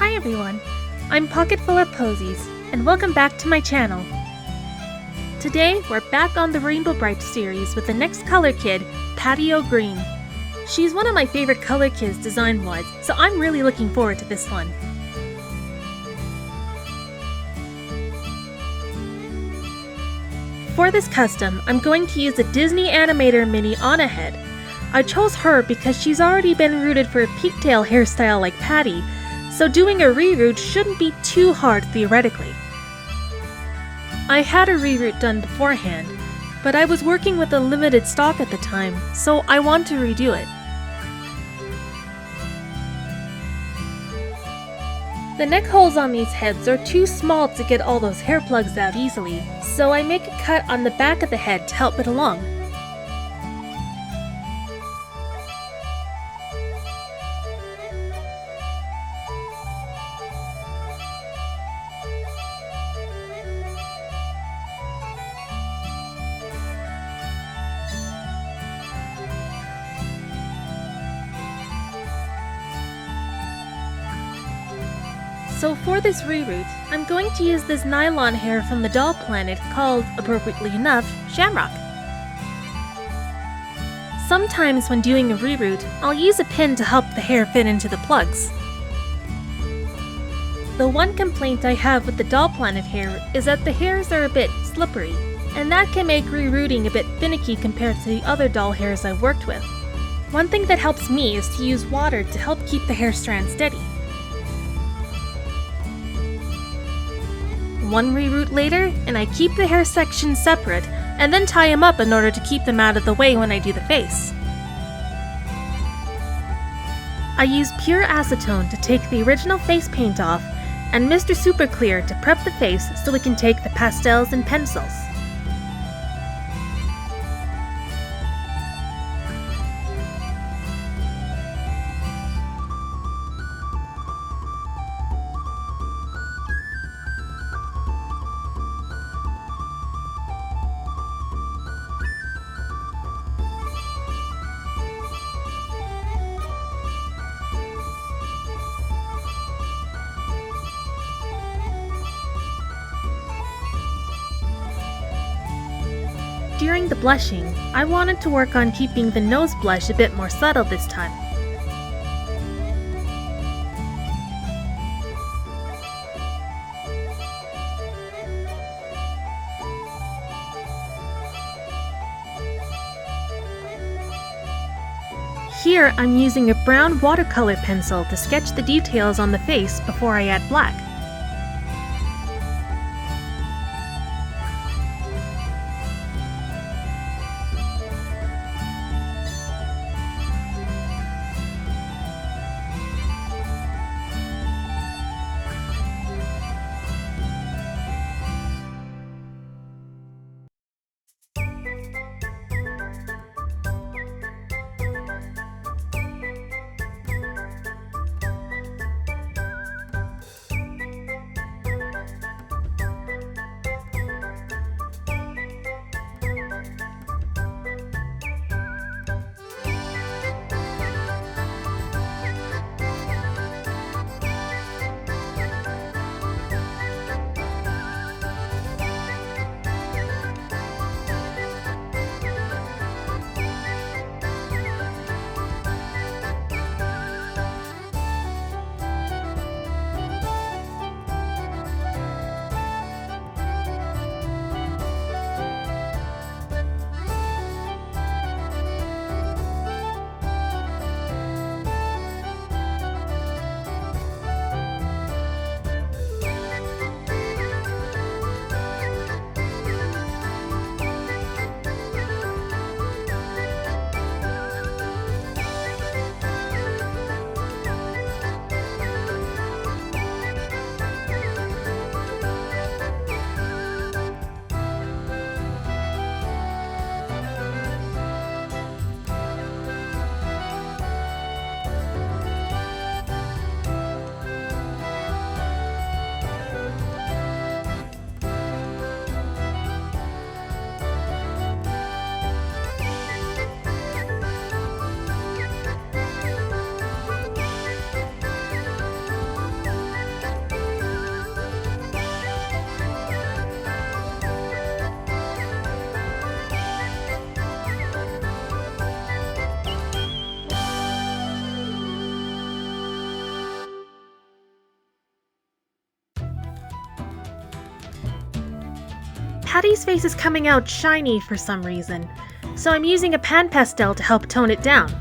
Hi everyone, I'm Pocketful of Posies, and welcome back to my channel. Today, we're back on the Rainbow Brite series with the next color kid, Patio Green. She's one of my favorite color kids design-wise, so I'm really looking forward to this one. For this custom, I'm going to use a Disney Animator Mini Anna head. I chose her because she's already been rooted for a pigtail hairstyle like Patty, so doing a reroot shouldn't be too hard theoretically. I had a reroot done beforehand, but I was working with a limited stock at the time, so I want to redo it. The neck holes on these heads are too small to get all those hair plugs out easily, so I make a cut on the back of the head to help it along. So for this reroot, I'm going to use this nylon hair from the doll planet called, appropriately enough, Shamrock. Sometimes when doing a reroot, I'll use a pin to help the hair fit into the plugs. The one complaint I have with the doll planet hair is that the hairs are a bit slippery, and that can make rerooting a bit finicky compared to the other doll hairs I've worked with. One thing that helps me is to use water to help keep the hair strand steady. One reroot later, and I keep the hair sections separate, and then tie them up in order to keep them out of the way when I do the face. I use pure acetone to take the original face paint off, and Mr. Super Clear to prep the face so we can take the pastels and pencils. During the blushing, I wanted to work on keeping the nose blush a bit more subtle this time. Here, I'm using a brown watercolor pencil to sketch the details on the face before I add black. Patty's face is coming out shiny for some reason, so I'm using a pan pastel to help tone it down.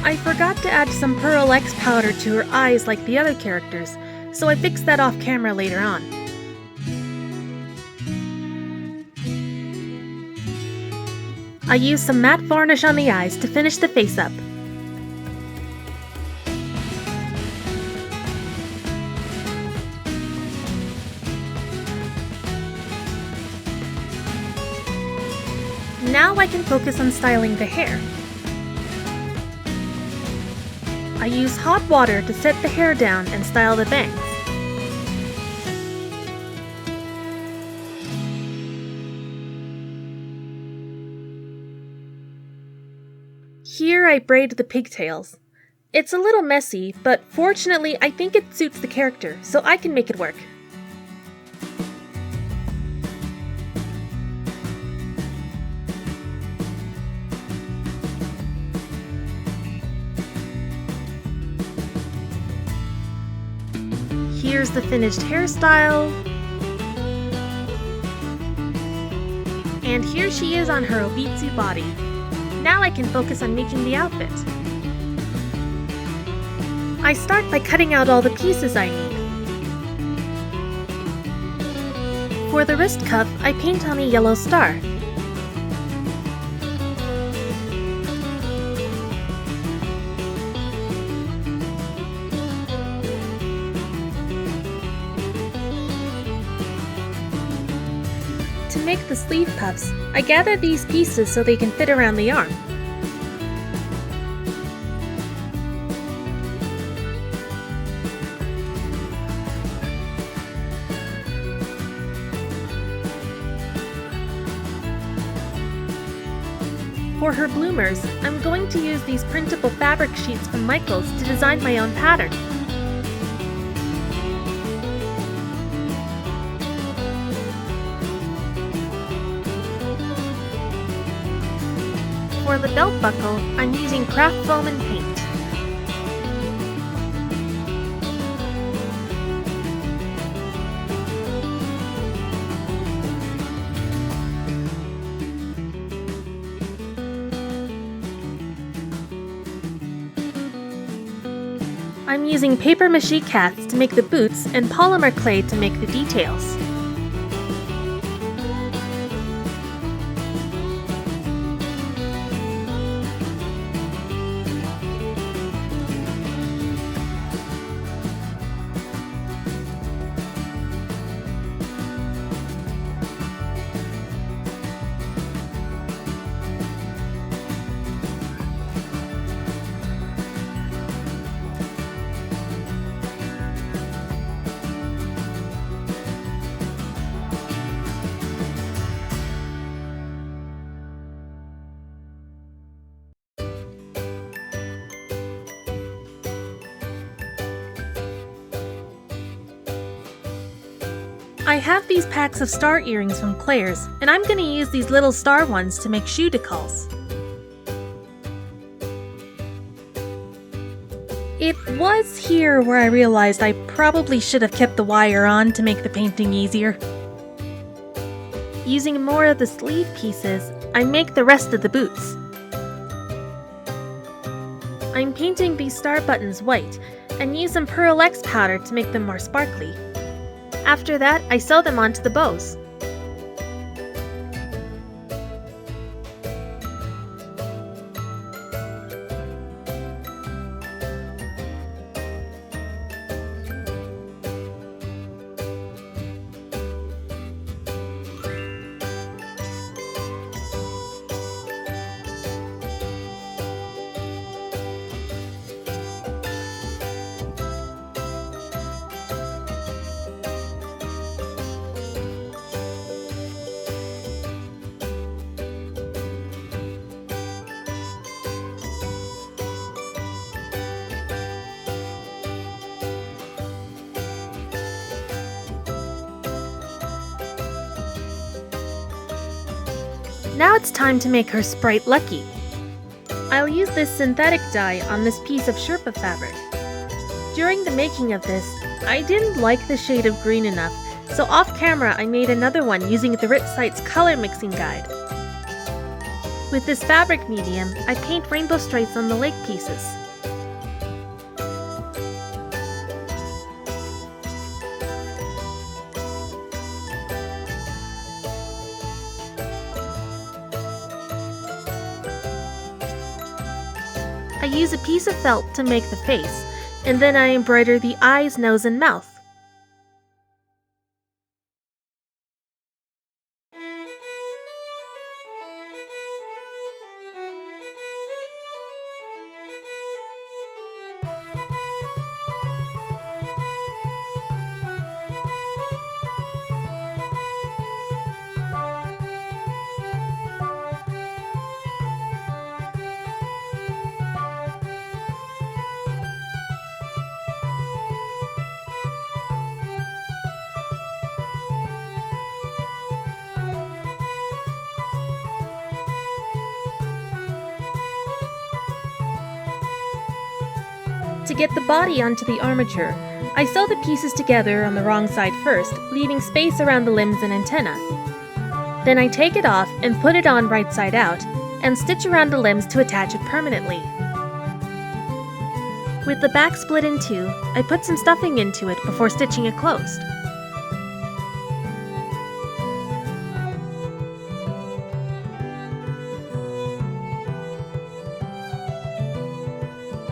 I forgot to add some Pearl X powder to her eyes like the other characters, so I fixed that off camera later on. I use some matte varnish on the eyes to finish the face up. Now I can focus on styling the hair. I use hot water to set the hair down and style the bangs. Here I braid the pigtails. It's a little messy, but fortunately I think it suits the character, so I can make it work. Here's the finished hairstyle. And here she is on her obitsu body. Now I can focus on making the outfit. I start by cutting out all the pieces I need. For the wrist cuff, I paint on a yellow star. To make the sleeve puffs, I gather these pieces so they can fit around the arm. For her bloomers, I'm going to use these printable fabric sheets from Michaels to design my own pattern. For the belt buckle, I'm using craft foam and paint. I'm using paper mache cats to make the boots and polymer clay to make the details. I have these packs of star earrings from Claire's, and I'm going to use these little star ones to make shoe decals. It was here where I realized I probably should have kept the wire on to make the painting easier. Using more of the sleeve pieces, I make the rest of the boots. I'm painting these star buttons white, and use some Pearl X powder to make them more sparkly. After that, I sew them onto the bows. Now it's time to make her sprite lucky. I'll use this synthetic dye on this piece of Sherpa fabric. During the making of this, I didn't like the shade of green enough, so off camera I made another one using the Ripsite's color mixing guide. With this fabric medium, I paint rainbow stripes on the leg pieces. I use a piece of felt to make the face, and then I embroider the eyes, nose, and mouth. To get the body onto the armature, I sew the pieces together on the wrong side first, leaving space around the limbs and antenna. Then I take it off and put it on right side out, and stitch around the limbs to attach it permanently. With the back split in two, I put some stuffing into it before stitching it closed.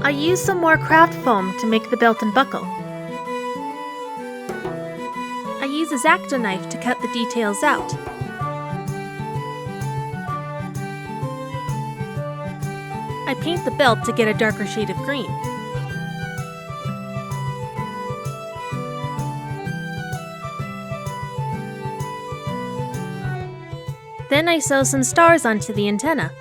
I use some more craft foam to make the belt and buckle. I use a X-Acto knife to cut the details out. I paint the belt to get a darker shade of green. Then I sew some stars onto the antenna.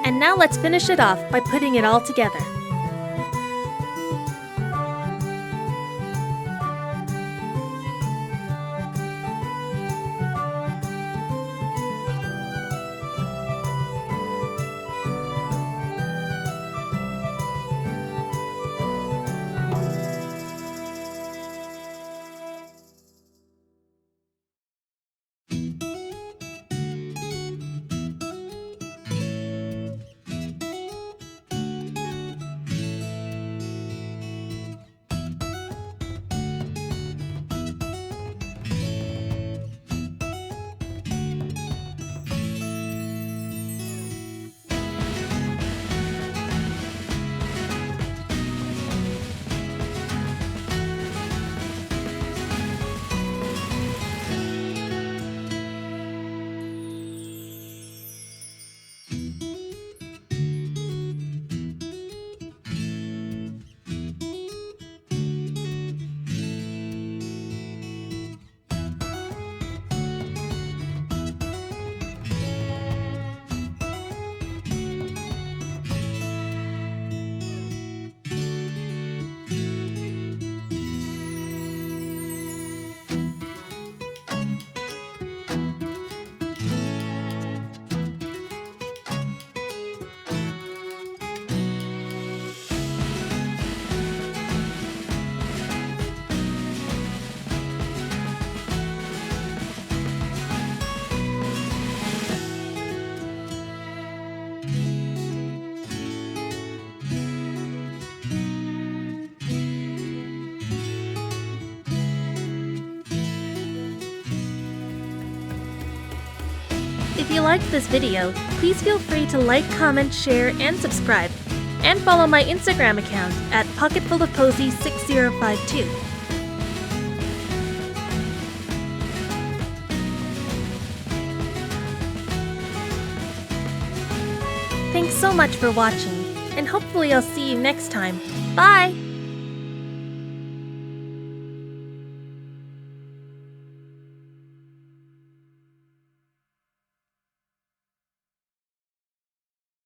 And now let's finish it off by putting it all together. If you liked this video, please feel free to like, comment, share, and subscribe, and follow my Instagram account at pocketfulofposy6052. Thanks so much for watching, and hopefully I'll see you next time. Bye!